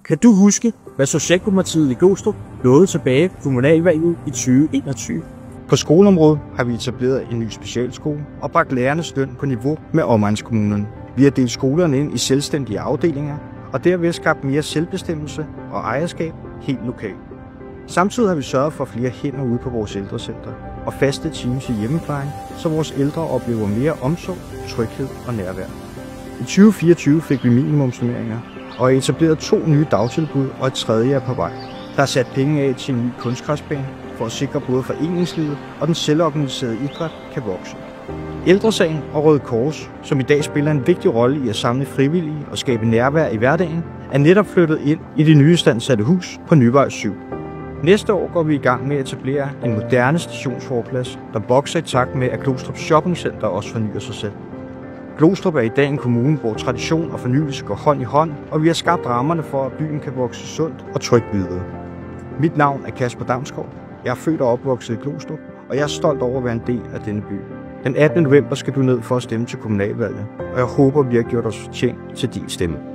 Kan du huske, hvad Socialdemokratiet i Glostrup lovede tilbage på kommunalvalget i 2021? På skoleområdet har vi etableret en ny specialskole og bragt lærernes løn på niveau med omegnskommunerne. Vi har delt skolerne ind i selvstændige afdelinger og derved skabt mere selvbestemmelse og ejerskab helt lokalt. Samtidig har vi sørget for flere hænder ude på vores ældrecentre og faste teams i hjemmeplejen, så vores ældre oplever mere omsorg, tryghed og nærvær. I 2024 fik vi minimumsnormeringer og etableret 2 nye dagtilbud og et tredje er på vej. Der er sat penge af til en ny kunstgræsbane for at sikre både foreningslivet og den selvorganiserede idræt kan vokse. Ældresagen og Røde Kors, som i dag spiller en vigtig rolle i at samle frivillige og skabe nærvær i hverdagen, er netop flyttet ind i det nye istandsatte hus på Nyvej 7. Næste år går vi i gang med at etablere en moderne stationsforplads, der vokser i takt med, at Glostrup Shoppingcenter også fornyer sig selv. Glostrup er i dag en kommune, hvor tradition og fornyelse går hånd i hånd, og vi har skabt rammerne for, at byen kan vokse sundt og trygt videre. Mit navn er Kasper Damsgaard. Jeg er født og opvokset i Glostrup, og jeg er stolt over at være en del af denne by. Den 18. november skal du ned for at stemme til kommunalvalget, og jeg håber, vi har gjort os fortjent til din stemme.